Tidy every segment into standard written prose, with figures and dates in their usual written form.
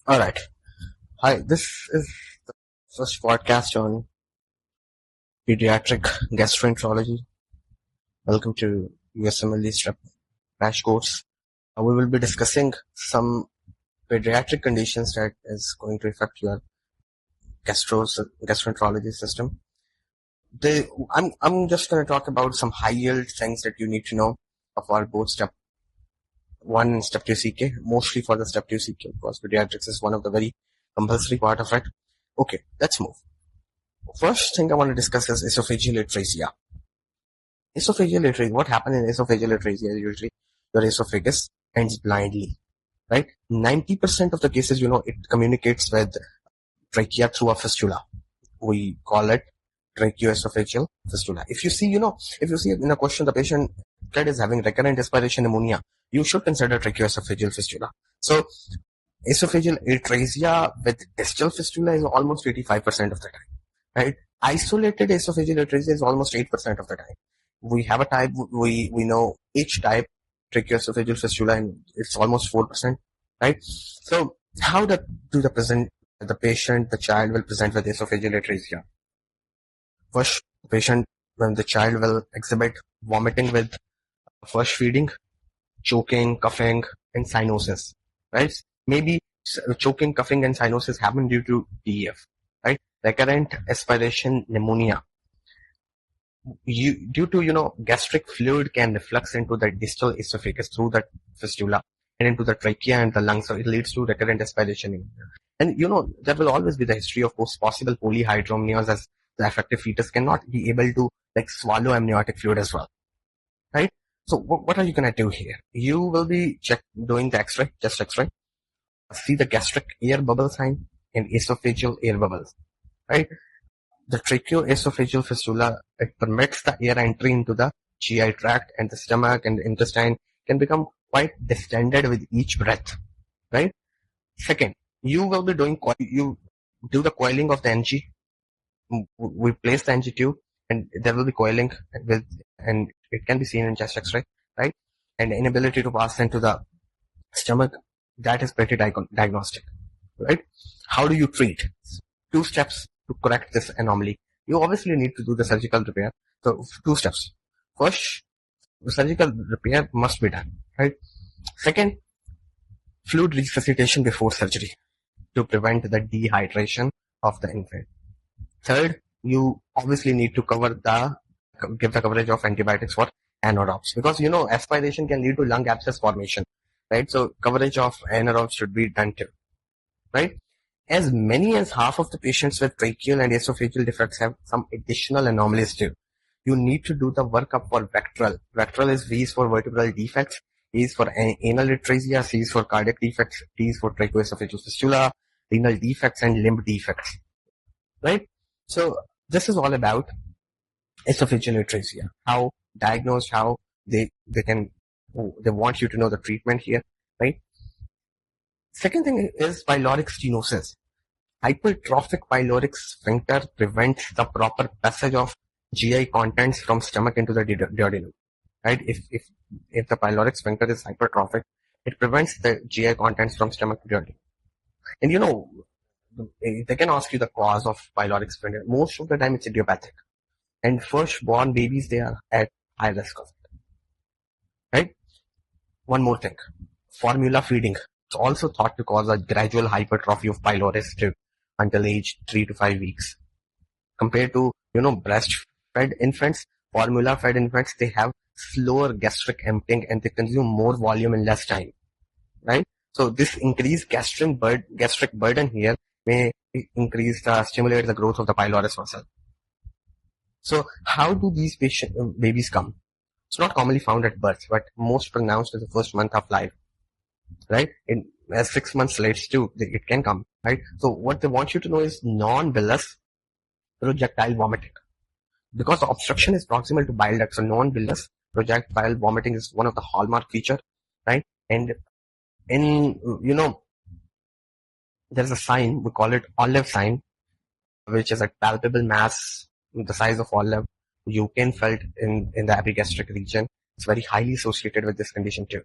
All right. Hi, this is the first podcast on pediatric gastroenterology. Welcome to USMLE Strep Crash Course. We will be discussing some pediatric conditions that is going to affect your gastroenterology system. I'm just going to talk about some high yield things that you need to know of our both step 1 and step 2 CK, mostly for the step 2 CK because pediatrics is one of the very compulsory part of it. Okay, let's move. First thing I want to discuss is esophageal atresia. Esophageal atresia, what happens in esophageal atresia is usually your esophagus ends blindly, right? 90% of the cases, it communicates with trachea through a fistula. We call it tracheoesophageal fistula. If you see in a question the patient kid is having recurrent aspiration pneumonia, you should consider tracheoesophageal fistula. So esophageal atresia with distal fistula is almost 85% of the time, right? Isolated esophageal atresia is almost 8% of the time. We have a type, we know each type, tracheoesophageal fistula, and it's almost 4%, right? So how do the child will present with esophageal atresia? First, when the child will exhibit vomiting with first feeding, choking, coughing, and cyanosis, right? Maybe choking, coughing, and cyanosis happen due to DEF, right? Recurrent aspiration pneumonia. Due to gastric fluid can reflux into the distal esophagus through the fistula and into the trachea and the lungs, so it leads to recurrent aspiration pneumonia. And there will always be the history of possible polyhydramnios, as the affected fetus cannot be able to swallow amniotic fluid as well, right? So what are you gonna do here? You will be doing the X-ray, chest X-ray, see the gastric air bubble sign and esophageal air bubbles, right? The tracheoesophageal fistula, it permits the air entry into the GI tract, and the stomach and the intestine can become quite distended with each breath, right? Second, you will be you do the coiling of the NG. We place the NG tube and there will be coiling and it can be seen in chest X-ray, right? And the inability to pass into the stomach, that is pretty diagnostic, right? How do you treat? 2 steps to correct this anomaly. You obviously need to do the surgical repair. So 2 steps. First, the surgical repair must be done, right? Second, fluid resuscitation before surgery to prevent the dehydration of the infant. Third, you obviously need to give the coverage of antibiotics for anaerobes, because aspiration can lead to lung abscess formation, right? So coverage of anaerobes should be done too, right? As many as half of the patients with tracheal and esophageal defects have some additional anomalies too. You need to do the workup for vectral. Vectral is V is for vertebral defects, E is for anal atresia, C is for cardiac defects, T is for tracheoesophageal fistula, renal defects, and limb defects, right? So this is all about esophageal atresia. How diagnosed, how they want you to know the treatment here, right? Second thing is pyloric stenosis. Hypertrophic pyloric sphincter prevents the proper passage of GI contents from stomach into the duodenum, right? If the pyloric sphincter is hypertrophic, it prevents the GI contents from stomach to duodenum. And they can ask you the cause of pyloric sphincter. Most of the time it's idiopathic. And firstborn babies, they are at high risk of it, right? One more thing. Formula feeding. It's also thought to cause a gradual hypertrophy of pylorus tube until age 3 to 5 weeks. Compared to, breastfed infants, formula-fed infants, they have slower gastric emptying and they consume more volume in less time, right? So this increased gastric burden here may stimulate the growth of the pylorus muscle. So how do these babies come? It's not commonly found at birth, but most pronounced in the first month of life, right? As 6 months later too, it can come, right? So what they want you to know is non-bilious projectile vomiting. Because the obstruction is proximal to bile duct, so non-bilious projectile vomiting is one of the hallmark feature, right? And there's a sign, we call it olive sign, which is a palpable mass the size of olive. You can felt in the epigastric region. It's very highly associated with this condition too.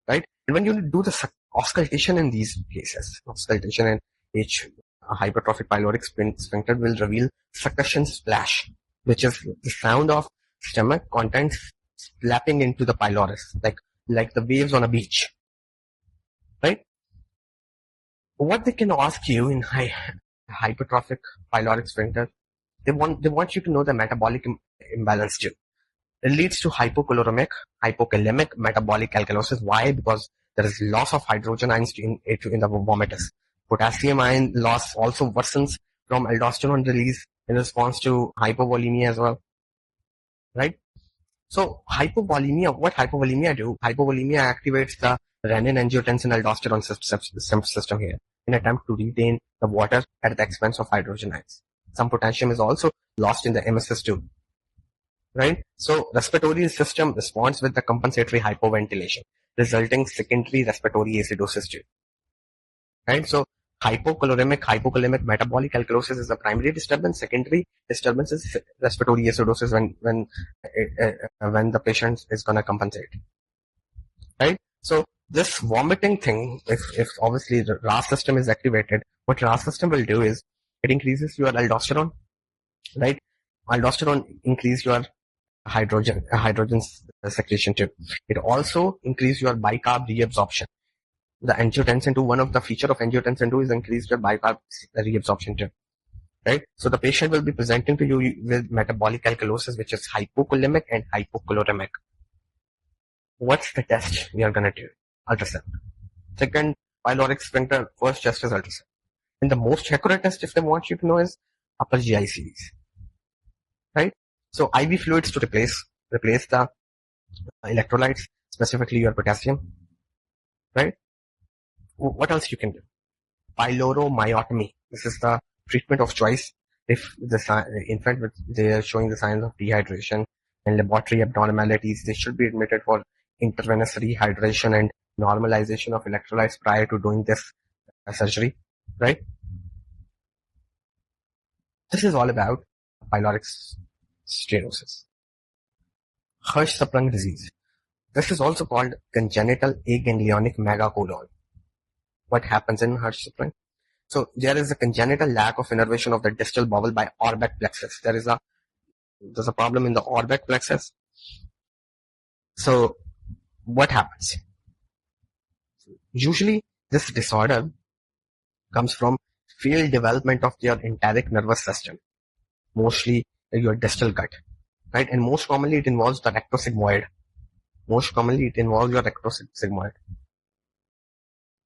right? And when you do the auscultation in these cases, auscultation in each hypertrophic pyloric sphincter will reveal succussion splash, which is the sound of stomach contents slapping into the pylorus, like the waves on a beach, right? What they can ask you in hypertrophic pyloric sphincter, they want you to know the metabolic imbalance too. It leads to hypokalemic metabolic alkalosis. Why? Because there is loss of hydrogen ions in the vomitus. Potassium ion loss also worsens from aldosterone release in response to hypovolemia as well, right? So hypovolemia, what hypovolemia do? Hypovolemia activates the renin-angiotensin-aldosterone system here in attempt to retain the water at the expense of hydrogen ions. Some potassium is also lost in the emesis too, right? So respiratory system responds with the compensatory hypoventilation, resulting secondary respiratory acidosis too, right? So hypokalemic metabolic alkalosis is the primary disturbance. Secondary disturbance is respiratory acidosis when the patient is going to compensate, right? So this vomiting thing, if obviously the RAS system is activated, what RAS system will do is it increases your aldosterone, right? Aldosterone increase your hydrogen secretion too. It also increase your bicarb reabsorption. The angiotensin 2, one of the feature of angiotensin 2 is increased your bicarb reabsorption too, right? So the patient will be presenting to you with metabolic alkalosis, which is hypokalemic and hypokaloremic. What's the test we are going to do? Ultrasound. Second, pyloric sphincter. First test is ultrasound. And the most accurate test, if they want you to know, is upper GI series, right? So IV fluids to replace the electrolytes, specifically your potassium, right? What else you can do? Pyloromyotomy. This is the treatment of choice if the infant they are showing the signs of dehydration and laboratory abnormalities. They should be admitted for intravenous rehydration and normalization of electrolytes prior to doing this surgery, right? This is all about pyloric stenosis. Hirschsprung disease. This is also called congenital aganglionic megacolon. What happens in Hirschsprung? So there is a congenital lack of innervation of the distal bowel by Orbeck plexus. There's a problem in the Orbeck plexus. So what happens? Usually this disorder comes from failed development of your enteric nervous system, mostly your distal gut, right? And most commonly it involves the rectosigmoid.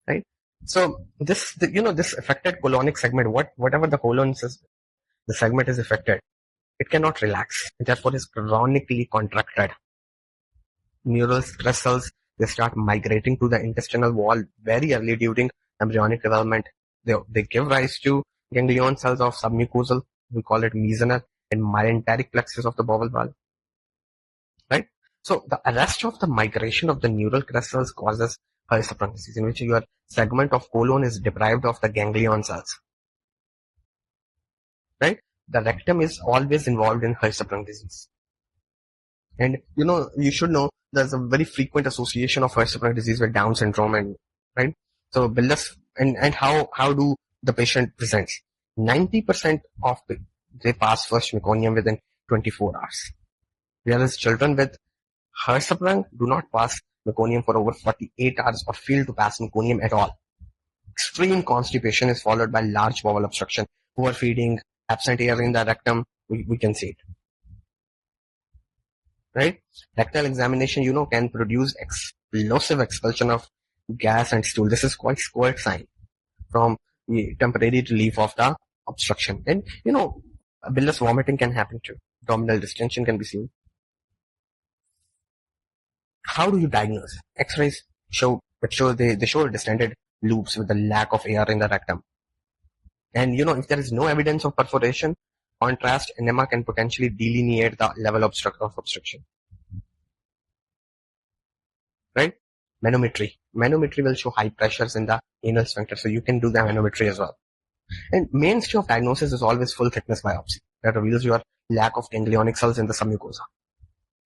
Right? So this affected colonic segment, whatever the colon is, the segment is affected, it cannot relax. It therefore is chronically contracted. Neural stress cells, they start migrating to the intestinal wall very early during embryonic development. They give rise to ganglion cells of submucosal, we call it mesoner, and myenteric plexus of the bowel valve. Right? So the arrest of the migration of the neural crest cells causes Hirschsprung disease, in which your segment of colon is deprived of the ganglion cells. Right? The rectum is always involved in Hirschsprung disease. And you should know there's a very frequent association of Hirschsprung disease with Down syndrome, and right. So and how do the patient present? 90% of they pass first meconium within 24 hours, whereas children with Hirschsprung do not pass meconium for over 48 hours or fail to pass meconium at all. Extreme constipation is followed by large bowel obstruction, poor feeding, absent air in the rectum. We can see it. Right? Rectal examination, can produce explosive expulsion of gas and stool. This is quite squirt sign from the temporary relief of the obstruction. And, bilious vomiting can happen too. Abdominal distension can be seen. How do you diagnose? X-rays show distended loops with the lack of air in the rectum. And, if there is no evidence of perforation, contrast enema can potentially delineate the level of obstruction. Right? Manometry. Manometry will show high pressures in the anal sphincter, so you can do the manometry as well. And mainstay of diagnosis is always full thickness biopsy that reveals your lack of ganglionic cells in the submucosa.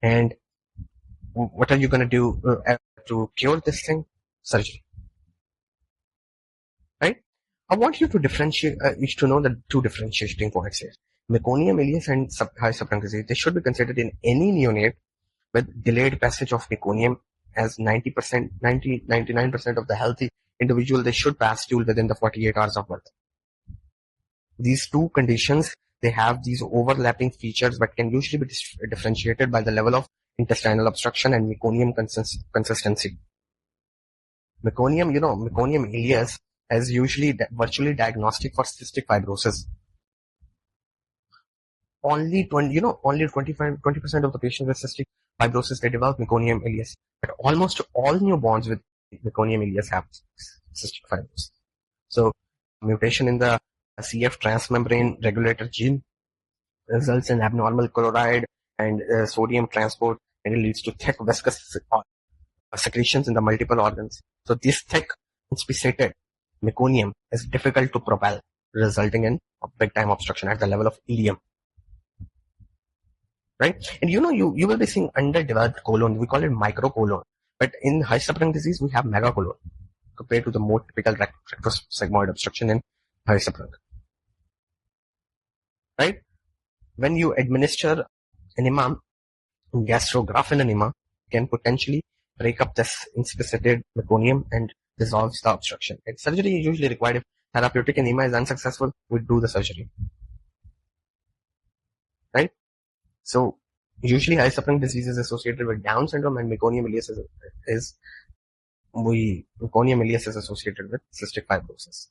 And what are you going to do to cure this thing? Surgery. Right? I want you to differentiate, you to know the two differentiating points here. Meconium ileus and high subtruncal disease, they should be considered in any neonate with delayed passage of meconium, as 99% of the healthy individual, they should pass stool within the 48 hours of birth. These two conditions, they have these overlapping features but can usually be differentiated by the level of intestinal obstruction and meconium consistency. Meconium ileus is usually virtually diagnostic for cystic fibrosis. Only 20% of the patients with cystic fibrosis, they develop meconium ileus. But almost all newborns with meconium ileus have cystic fibrosis. So mutation in the CF transmembrane regulator gene results in abnormal chloride and sodium transport, and it leads to thick viscous secretions in the multiple organs. So this thick inspissated meconium is difficult to propel, resulting in a big time obstruction at the level of ileum. Right? And you will be seeing underdeveloped colon. We call it microcolon. But in high subtruncal disease, we have megacolon compared to the more typical rectosigmoid obstruction in high subtruncal. Right? When you administer enema, gastrographin enema can potentially break up this inspissated meconium and dissolves the obstruction. And surgery is usually required. If therapeutic enema is unsuccessful, we do the surgery. Right? So usually high subtruncal disease is associated with Down syndrome, and meconium ileus is associated with cystic fibrosis.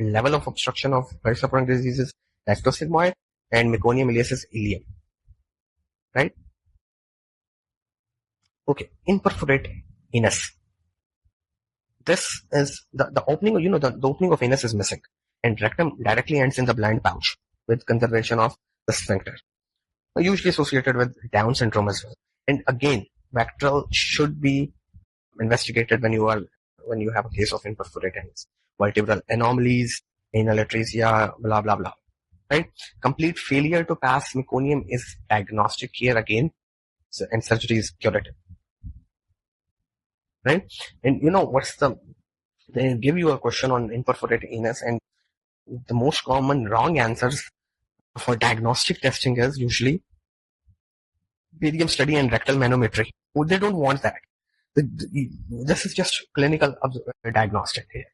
Level of obstruction of high subtruncal disease is rectosigmoid, and meconium ileus is ileum. Right? Okay, imperforate anus. This is the opening, the opening of anus is missing, and rectum directly ends in the blind pouch with conservation of the sphincter. Usually associated with Down syndrome as well. And again, Bacterial should be investigated when you have a case of imperforate anus. Vertebral anomalies, anal atresia, blah, blah, blah. Right? Complete failure to pass meconium is diagnostic here again, and surgery is curative. Right? And they give you a question on imperforate anus, and the most common wrong answers for diagnostic testing is usually barium study and rectal manometry. They don't want that. This is just clinical diagnostic here.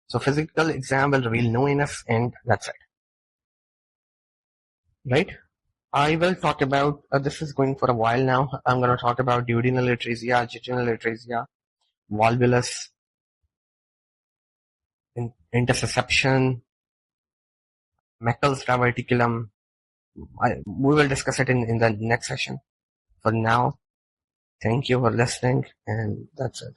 So physical exam will reveal no anus, and that's it. Right? I will talk about, this is going for a while now, I'm going to talk about duodenal atresia, jejunal atresia, volvulus, intussusception, Meckel's diverticulum. We will discuss it in the next session. For now, thank you for listening, and that's it.